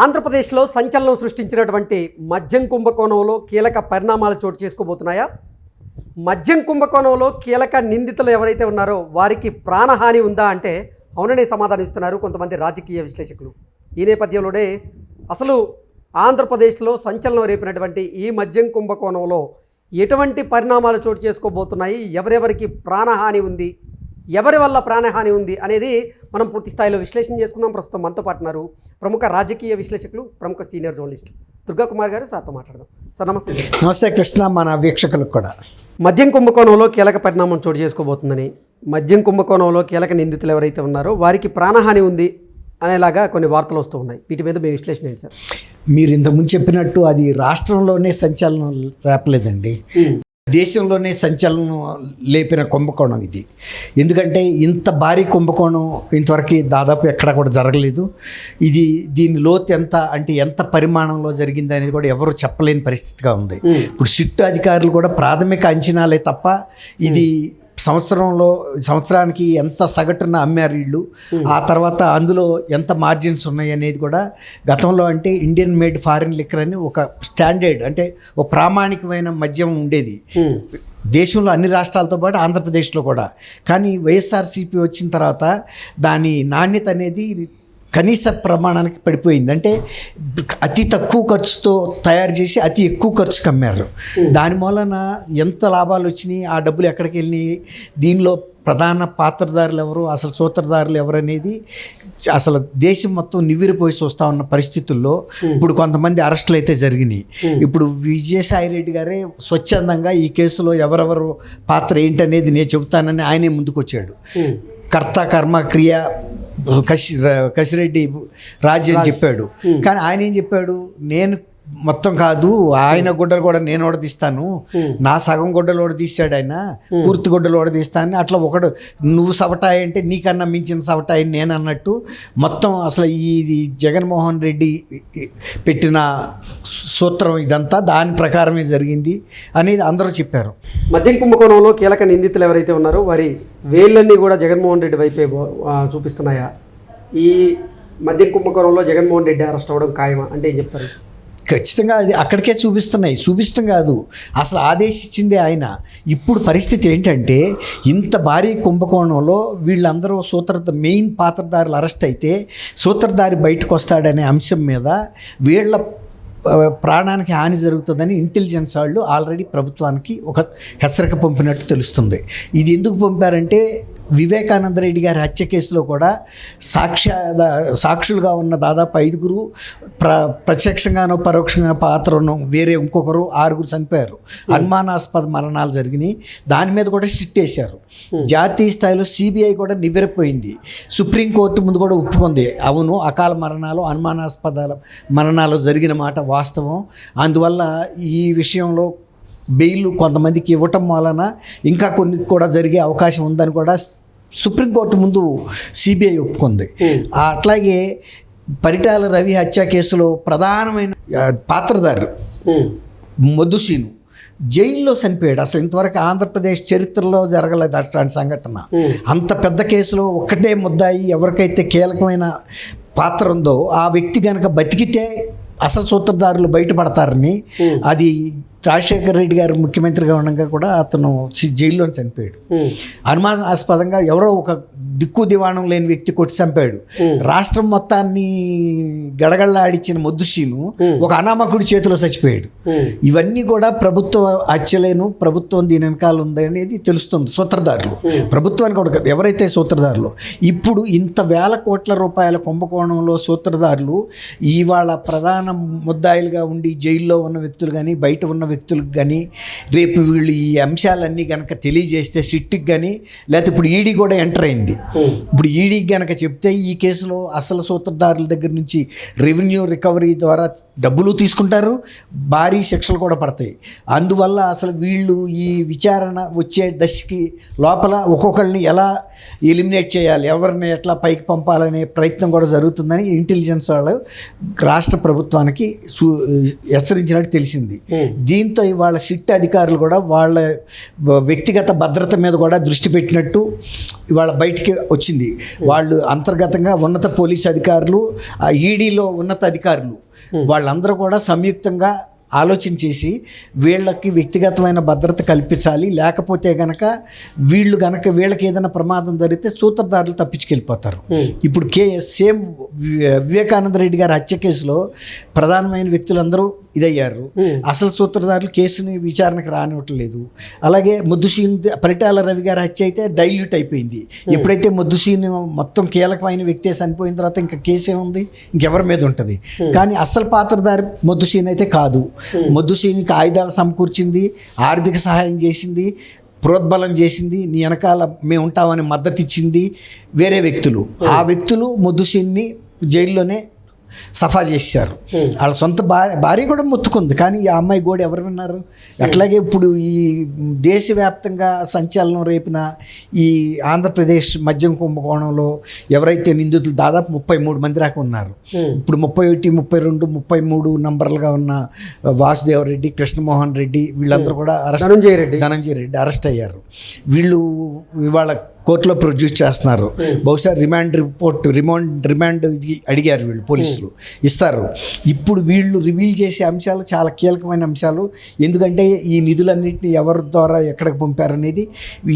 ఆంధ్రప్రదేశ్లో సంచలనం సృష్టించినటువంటి మద్యం కుంభకోణంలో కీలక పరిణామాలు చోటు చేసుకోబోతున్నాయా? మద్యం కుంభకోణంలో కీలక నిందితులు ఎవరైతే ఉన్నారో వారికి ప్రాణహాని ఉందా అంటే అవుననే సమాధానం ఇస్తున్నారు కొంతమంది రాజకీయ విశ్లేషకులు. ఈ నేపథ్యంలోనే అసలు ఆంధ్రప్రదేశ్లో సంచలనం రేపినటువంటి ఈ మద్యం కుంభకోణంలో ఎటువంటి పరిణామాలు చోటు చేసుకోబోతున్నాయి, ఎవరెవరికి ప్రాణహాని ఉంది, ఎవరి వల్ల ప్రాణహాని ఉంది అనేది మనం పూర్తి స్థాయిలో విశ్లేషణ చేసుకుందాం. ప్రస్తుతం మనతో పాటు ఉన్నారు ప్రముఖ రాజకీయ విశ్లేషకులు, ప్రముఖ సీనియర్ జర్నలిస్ట్ దుర్గా కుమార్ గారు. సార్తో మాట్లాడదాం. సార్ నమస్తే. నమస్తే కృష్ణ, మన వీక్షకులకు కూడా. మద్యం కుంభకోణంలో కీలక పరిణామం చోటు చేసుకోబోతుందని, మద్యం కుంభకోణంలో కీలక నిందితులు ఎవరైతే ఉన్నారో వారికి ప్రాణహాని ఉంది అనేలాగా కొన్ని వార్తలు వస్తూ ఉన్నాయి. వీటి మీద మీ విశ్లేషణ ఏంటి సార్? మీరు ఇంతకుముందు చెప్పినట్టు అది రాష్ట్రంలోనే సంచలనం రేపలేదండి, దేశంలోనే సంచలనం లేపిన కుంభకోణం ఇది. ఎందుకంటే ఇంత భారీ కుంభకోణం ఇంతవరకు దాదాపు ఎక్కడా కూడా జరగలేదు. దీని లోతు ఎంత అంటే ఎంత పరిమాణంలో జరిగింది అనేది కూడా ఎవరు చెప్పలేని పరిస్థితిగా ఉంది. ఇప్పుడు సిట్ అధికారులు కూడా ప్రాథమిక అంచనాలే తప్ప ఇది సంవత్సరానికి ఎంత సగటున అమ్మారు వీళ్ళు, ఆ తర్వాత అందులో ఎంత మార్జిన్స్ ఉన్నాయి అనేది కూడా గతంలో అంటే ఇండియన్ మేడ్ ఫారిన్ లిక్కర్ అని ఒక స్టాండర్డ్ అంటే ఒక ప్రామాణికమైన మద్యం ఉండేది దేశంలో అన్ని రాష్ట్రాలతో పాటు ఆంధ్రప్రదేశ్లో కూడా. కానీ వైఎస్ఆర్సీపీ వచ్చిన తర్వాత దాని నాణ్యత అనేది కనీస ప్రమాణానికి పడిపోయింది. అంటే అతి తక్కువ ఖర్చుతో తయారు చేసి అతి ఎక్కువ ఖర్చుకి అమ్మారు. దాని మూలన ఎంత లాభాలు వచ్చినాయి, ఆ డబ్బులు ఎక్కడికి వెళ్ళినాయి, దీనిలో ప్రధాన పాత్రధారులు ఎవరు, అసలు సూత్రధారులు ఎవరు అనేది అసలు దేశం మొత్తం నివ్వెరపోయి చూస్తూ ఉన్న పరిస్థితుల్లో ఇప్పుడు కొంతమంది అరెస్టులు అయితే జరిగినాయి. ఇప్పుడు విజయసాయిరెడ్డి గారే స్వచ్ఛందంగా ఈ కేసులో ఎవరెవరు పాత్ర ఏంటనేది నేను చెబుతానని ఆయనే ముందుకొచ్చాడు. కర్త కర్మ క్రియ కసిరెడ్డి రాజు అని చెప్పాడు. కానీ ఆయన ఏం చెప్పాడు, నేను మొత్తం కాదు, ఆయన గుడ్డలు కూడా నేను ఓడదీస్తాను, నా సగం గుడ్డలు ఓడదీస్తాడు, ఆయన పూర్తి గుడ్డలు ఓడదీస్తాను, అట్లా ఒకడు నువ్వు సవటాయి అంటే నీకన్నా మించిన సవటాయి నేను అన్నట్టు మొత్తం అసలు ఇది జగన్మోహన్ రెడ్డి పెట్టిన సూత్రం ఇదంతా దాని ప్రకారమే జరిగింది అనేది అందరూ చెప్పారు. మద్యం కుంభకోణంలో కీలక నిందితులు ఎవరైతే ఉన్నారో వారి వేళ్ళన్నీ కూడా జగన్మోహన్ రెడ్డి వైపే చూపిస్తున్నాయా? ఈ మద్యం కుంభకోణంలో జగన్మోహన్ రెడ్డి అరెస్ట్ అవ్వడం ఖాయమా అంటే ఏం చెప్తారు? ఖచ్చితంగా అది అక్కడికే చూపిష్టం కాదు, అసలు ఆదేశించిందే ఆయన. ఇప్పుడు పరిస్థితి ఏంటంటే ఇంత భారీ కుంభకోణంలో వీళ్ళందరూ మెయిన్ పాత్రధారులు అరెస్ట్ అయితే సూత్రధారి బయటకు వస్తాడనే అంశం మీద వీళ్ళ ప్రాణానికి హాని జరుగుతుందని ఇంటెలిజెన్స్ వాళ్ళు ఆల్రెడీ ప్రభుత్వానికి ఒక హెచ్చరిక పంపినట్టు తెలుస్తుంది. ఇది ఎందుకు పంపారంటే వివేకానంద రెడ్డి గారి హత్య కేసులో కూడా సాక్షులుగా ఉన్న దాదాపు 5గురు ప్రత్యక్షంగానో పరోక్షంగా పాత్ర ఉన్న వేరే ఇంకొకరు 6గురు చనిపోయారు. అనుమానాస్పద మరణాలు జరిగినాయి. దాని మీద కూడా సిట్ వేశారు. జాతీయ స్థాయిలో సిబిఐ కూడా నివ్వెరపోయింది. సుప్రీంకోర్టు ముందు కూడా ఒప్పుకుంది, అవును అకాల మరణాలు అనుమానాస్పద మరణాలు జరిగిన మాట వాస్తవం, అందువల్ల ఈ విషయంలో బెయిల్ కొంతమందికి ఇవ్వటం వలన ఇంకా కొన్ని కూడా జరిగే అవకాశం ఉందని కూడా సుప్రీంకోర్టు ముందు సిబిఐ ఒప్పుకుంది. అట్లాగే పరిటాల రవి హత్య కేసులో ప్రధానమైన పాత్రధారు మొద్దుసీను జైల్లో చనిపోయాడు. అసలు ఇంతవరకు ఆంధ్రప్రదేశ్ చరిత్రలో జరగలేదు అట్లాంటి సంఘటన. అంత పెద్ద కేసులో ఒక్కటే ముద్దాయి ఎవరికైతే కీలకమైన పాత్ర ఉందో ఆ వ్యక్తి కనుక బతికితే అసలు సూత్రధారులు బయటపడతారని, అది రాజశేఖర రెడ్డి గారు ముఖ్యమంత్రిగా ఉండగా కూడా అతను జైల్లో చనిపోయాడు. అనుమానాస్పదంగా ఎవరో ఒక దిక్కు దివాణం లేని వ్యక్తి కొట్టి చంపాడు. రాష్ట్రం మొత్తాన్ని గడగడలాడిచ్చిన మొద్దుసీను ఒక అనామకుడి చేతిలో చచ్చిపోయాడు. ఇవన్నీ కూడా ప్రభుత్వ హత్యలేను, ప్రభుత్వం దీని వెనకాల ఉంది అనేది తెలుస్తుంది. సూత్రధారులు ప్రభుత్వానికి కూడా ఎవరైతే సూత్రధారులు, ఇప్పుడు ఇంత వేల కోట్ల రూపాయల కుంభకోణంలో సూత్రధారులు ఇవాళ ప్రధాన ముద్దాయిలుగా ఉండి జైల్లో ఉన్న వ్యక్తులు కానీ బయట ఉన్న వ్యక్తులకు కానీ రేపు వీళ్ళు ఈ అంశాలన్నీ కనుక తెలియజేస్తే సిట్కి కానీ, లేకపోతే ఇప్పుడు ఈడీ కూడా ఎంటర్ అయింది. ఇప్పుడు ఈడీకి కనుక చెప్తే ఈ కేసులో అసలు సూత్రధారుల దగ్గర నుంచి రెవెన్యూ రికవరీ ద్వారా డబ్బులు తీసుకుంటారు, భారీ శిక్షలు కూడా పడతాయి. అందువల్ల అసలు వీళ్ళు ఈ విచారణ వచ్చే దశకి లోపల ఒక్కొక్కరిని ఎలా ఎలిమినేట్ చేయాలి, ఎవరిని ఎట్లా పైకి పంపాలనే ప్రయత్నం కూడా జరుగుతుందని ఇంటెలిజెన్స్ వాళ్ళు రాష్ట్ర ప్రభుత్వానికి హెచ్చరించినట్టు తెలిసింది. దీని దీంతో ఇవాళ సిట్ అధికారులు కూడా వాళ్ళ వ్యక్తిగత భద్రత మీద కూడా దృష్టి పెట్టినట్టు ఇవాళ బయటికి వచ్చింది. వాళ్ళు అంతర్గతంగా ఉన్నత పోలీస్ అధికారులు, ఈడీలో ఉన్నత అధికారులు వాళ్ళందరూ కూడా సంయుక్తంగా ఆలోచన చేసి వీళ్ళకి వ్యక్తిగతమైన భద్రత కల్పించాలి, లేకపోతే గనక వీళ్ళకి ఏదైనా ప్రమాదం జరిగితే సూత్రధారులు తప్పించుకెళ్ళిపోతారు. ఇప్పుడు సేమ్ వివేకానంద రెడ్డి గారి హత్య కేసులో ప్రధానమైన వ్యక్తులందరూ ఇదయ్యారు. అసలు సూత్రధారులు కేసుని విచారణకు రానివ్వట్లేదు. అలాగే ముద్దుసీన్ పరిటాల రవి గారి హత్య అయితే డైల్యూట్ అయిపోయింది. ఎప్పుడైతే ముద్దుసీన్ మొత్తం కీలకమైన వ్యక్తి చనిపోయిన తర్వాత ఇంకా కేసు ఏముంది, ఇంకెవరి మీద ఉంటుంది. కానీ అసలు పాత్రధారి ముద్దుసీన్ అయితే కాదు. ముద్దుసీన్కి ఆయుధాలు సమకూర్చింది, ఆర్థిక సహాయం చేసింది, ప్రోద్బలం చేసింది, నీ వెనకాల మేము ఉంటామని మద్దతు ఇచ్చింది వేరే వ్యక్తులు. ఆ వ్యక్తులు ముద్దుసీన్ని జైల్లోనే సఫా చేశారు. వాళ్ళ సొంత భార్య కూడా మొత్తుకుంది, కానీ ఆ అమ్మాయి గోడ ఎవరు విన్నారు? అట్లాగే ఇప్పుడు ఈ దేశవ్యాప్తంగా సంచలనం రేపిన ఈ ఆంధ్రప్రదేశ్ మద్యం కుంభకోణంలో ఎవరైతే నిందితులు దాదాపు 33 మంది దాకా ఉన్నారు. ఇప్పుడు 31, 32, 33 నంబర్లుగా ఉన్న వాసుదేవరెడ్డి, కృష్ణమోహన్ రెడ్డి వీళ్ళందరూ కూడా ధనంజయ రెడ్డి అరెస్ట్ అయ్యారు. వీళ్ళు ఇవాళ కోర్టులో ప్రొడ్యూస్ చేస్తున్నారు. బహుశా రిమాండ్ ఇది అడిగారు వీళ్ళు, పోలీసులు ఇస్తారు. ఇప్పుడు వీళ్ళు రివీల్ చేసే అంశాలు చాలా కీలకమైన అంశాలు. ఎందుకంటే ఈ నిధులన్నింటినీ ఎవరి ద్వారా ఎక్కడికి పంపారనేది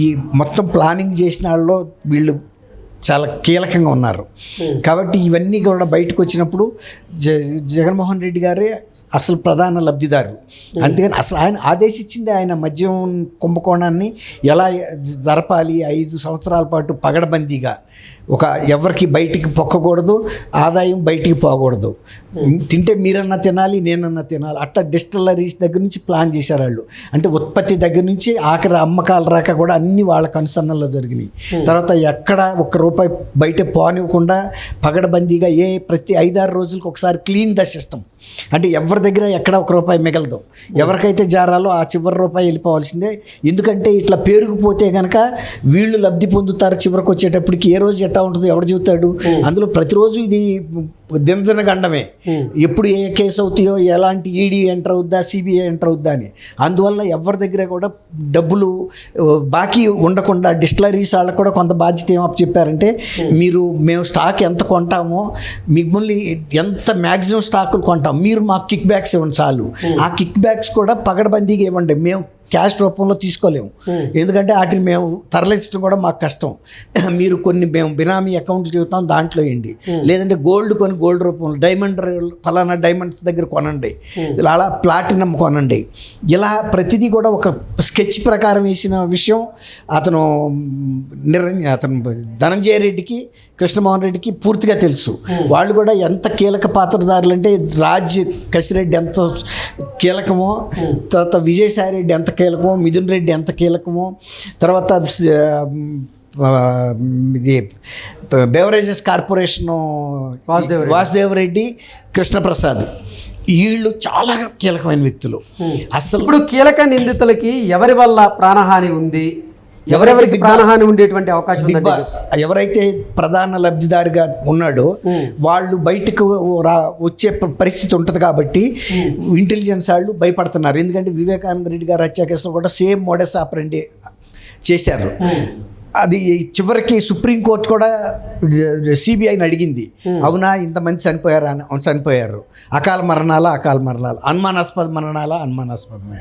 ఈ మొత్తం ప్లానింగ్ చేసిన వాళ్ళలో వీళ్ళు చాలా కీలకంగా ఉన్నారు. కాబట్టి ఇవన్నీ కూడా బయటకు వచ్చినప్పుడు జగన్మోహన్ రెడ్డి గారే అసలు ప్రధాన లబ్ధిదారు. అందుకని అసలు ఆయన ఆదేశించింది ఆయన మద్యం కుంభకోణాన్ని ఎలా జరపాలి, 5 సంవత్సరాల పాటు పగడబందీగా ఎవరికి బయటికి పొక్కకూడదు, ఆదాయం బయటికి పోకూడదు, తింటే మీరన్నా తినాలి, నేనన్నా తినాలి, అట్లా డిస్టిలరీస్ దగ్గర నుంచి ప్లాన్ చేశారు వాళ్ళు. అంటే ఉత్పత్తి దగ్గర నుంచి ఆఖరి అమ్మకాల రాక కూడా అన్ని వాళ్ళ కనుసన్నల్లో జరిగినాయి. తర్వాత ఎక్కడ ₹1 బయట పోనివ్వకుండా పగడబందీగా ప్రతి 5-6 రోజులకు ఒకసారి క్లీన్ ద సిస్టమ్. అంటే ఎవరి దగ్గర ఎక్కడ ₹1 మిగలదు. ఎవరికైతే జారాలో ఆ చివరి రూపాయి వెళ్ళిపోవాల్సిందే. ఎందుకంటే ఇట్లా పేరుకుపోతే కనుక వీళ్ళు లబ్ధి పొందుతారు. చివరికి వచ్చేటప్పటికి ఏ రోజు ఎట్లా ఉంటుందో ఎవడు చెబుతాడు? అందులో ప్రతిరోజు ఇది దినదిన గండమే. ఎప్పుడు ఏ కేసు అవుతాయో, ఎలాంటి ఈడీ ఎంటర్ అవుద్దా, సిబిఐ ఎంటర్ అవుద్దా అని. అందువల్ల ఎవరి దగ్గర కూడా డబ్బులు బాకీ ఉండకుండా డిస్టిలరీస్ వాళ్ళకు కూడా కొంత బాధ్యత ఏమప్ చెప్పారంటే, మేము స్టాక్ ఎంత కొంటామో మిమ్మల్ని ఎంత మ్యాక్సిమం స్టాకులు కొంటాం, మీరు మాకు కిక్ బ్యాక్స్ ఇవ్వండి చాలు. ఆ కిక్ బ్యాక్స్ కూడా పగడబందీగా ఇవ్వండి, మేము క్యాష్ రూపంలో తీసుకోలేము. ఎందుకంటే వాటిని మేము తరలించడం కూడా మాకు కష్టం. మీరు మేము బినామీ అకౌంట్లు చెబుతాం, దాంట్లో వేయండి. లేదంటే గోల్డ్ రూపంలో ఫలానా డైమండ్స్ దగ్గర కొనండి, అలా ప్లాటినం కొనండి. ఇలా ప్రతిదీ కూడా ఒక స్కెచ్ ప్రకారం వేసిన విషయం అతను ధనంజయ రెడ్డికి, కృష్ణమోహన్ రెడ్డికి పూర్తిగా తెలుసు. వాళ్ళు కూడా ఎంత కీలక పాత్రధారులు అంటే, రాజ్ కసిరెడ్డి ఎంత కీలకమో, తర్వాత విజయసాయి రెడ్డి ఎంత కీలకమో, మిథున్ రెడ్డి ఎంత కీలకమో, తర్వాత ఇది బెవరేజెస్ కార్పొరేషను వాసుదేవరెడ్డి, కృష్ణప్రసాద్ వీళ్ళు చాలా కీలకమైన వ్యక్తులు. అసలు ఇప్పుడు కీలక నిందితులకి ఎవరి వల్ల ప్రాణహాని ఉంది, ఎవరెవరికి ప్రాణహాని ఉండేటువంటి అవకాశం ఉంది? ఎవరైతే ప్రధాన లబ్ధిదారిగా ఉన్నాడో వాళ్ళు బయటకు వచ్చే పరిస్థితి ఉంటుంది. కాబట్టి ఇంటెలిజెన్స్ వాళ్ళు భయపడుతున్నారు. ఎందుకంటే వివేకానంద రెడ్డి గారు హత్య కేసులో కూడా సేమ్ మోడస్ ఆపరెండి చేశారు. అది చివరికి సుప్రీంకోర్టు కూడా సిబిఐని అడిగింది, అవునా ఇంతమంది చనిపోయారు, అకాల మరణాలు, అనుమానాస్పద అనుమానాస్పదమే.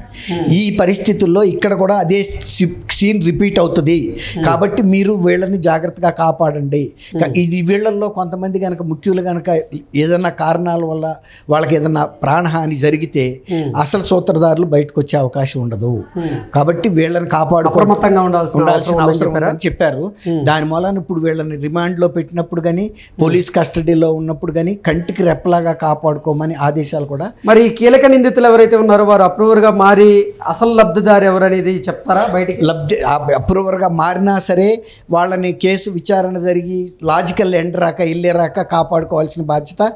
ఈ పరిస్థితుల్లో ఇక్కడ కూడా అదే సీన్ రిపీట్ అవుతుంది. కాబట్టి మీరు వీళ్ళని జాగ్రత్తగా కాపాడండి. ఇది వీళ్ళల్లో కొంతమంది కనుక ముఖ్యులు కనుక ఏదైనా కారణాల వల్ల వాళ్ళకి ఏదైనా ప్రాణహాని జరిగితే అసలు సూత్రధారులు బయటకు వచ్చే అవకాశం ఉండదు. కాబట్టి వీళ్ళని అప్రమత్తంగా ఉండాల్సిన అవసరం ఉందని చెప్పారు. దాని మూలాన ఇప్పుడు వీళ్ళని రిమాండ్లో పెట్టినప్పుడు కానీ, పోలీస్ కస్టడీలో ఉన్నప్పుడు కానీ కంటికి రెప్పలాగా కాపాడుకోమని ఆదేశాలు కూడా. మరి కీలక నిందితులు ఎవరైతే ఉన్నారో వారు అప్రూవర్గా మారి అసలు లబ్ధిదారు ఎవరనేది చెప్తారా? బయటికి అప్రూవర్గా మారినా సరే వాళ్ళని కేసు విచారణ జరిగి లాజికల్ ఎండ్ రాక వెళ్ళేరాక కాపాడుకోవాల్సిన బాధ్యత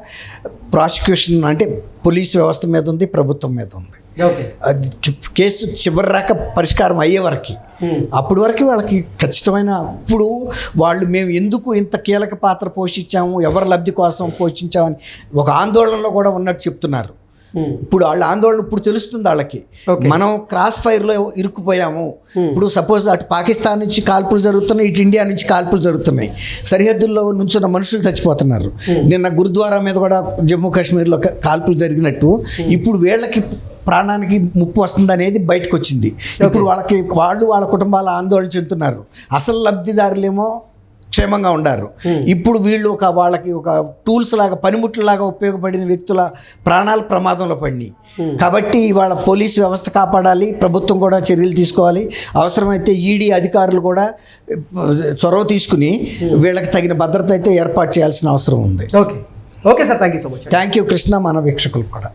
ప్రాసిక్యూషన్ అంటే పోలీసు వ్యవస్థ మీద ఉంది, ప్రభుత్వం మీద ఉంది. కేసు చివరి రాక పరిష్కారం అయ్యే వరకు, అప్పటి వరకు వాళ్ళకి ఖచ్చితమైన ఇప్పుడు వాళ్ళు మేము ఎందుకు ఇంత కీలక పాత్ర పోషించాము, ఎవరి లబ్ధి కోసం పోషించామని ఒక ఆందోళనలో కూడా ఉన్నట్టు చెప్తున్నారు. ఇప్పుడు వాళ్ళ ఆందోళన ఇప్పుడు తెలుస్తుంది వాళ్ళకి. Okay. మనం క్రాస్ ఫైర్లో ఇరుక్కుపోయాము. ఇప్పుడు సపోజ్ అటు పాకిస్తాన్ నుంచి కాల్పులు జరుగుతున్నాయి, ఇటు ఇండియా నుంచి కాల్పులు జరుగుతున్నాయి. సరిహద్దుల్లో నుంచున్న మనుషులు చచ్చిపోతున్నారు. నిన్న గురుద్వారా మీద కూడా జమ్మూ కాశ్మీర్లో కాల్పులు జరిగినట్టు ఇప్పుడు వీళ్ళకి ప్రాణానికి ముప్పు వస్తుంది అనేది బయటకు వచ్చింది. ఇప్పుడు వాళ్ళ కుటుంబాల ఆందోళన చెందుతున్నారు. అసలు లబ్ధిదారులేమో క్షేమంగా ఉండారు. ఇప్పుడు వీళ్ళు వాళ్ళకి ఒక టూల్స్ లాగా, పనిముట్లలాగా ఉపయోగపడిన వ్యక్తుల ప్రాణాలు ప్రమాదంలో పడినాయి. కాబట్టి వాళ్ళ పోలీసు వ్యవస్థ కాపాడాలి, ప్రభుత్వం కూడా చర్యలు తీసుకోవాలి. అవసరమైతే ఈడీ అధికారులు కూడా చొరవ తీసుకుని వీళ్ళకి తగిన భద్రత అయితే ఏర్పాటు చేయాల్సిన అవసరం ఉంది. Okay sir, thank you so much. Thank you Krishna, మన వీక్షకులు కూడా.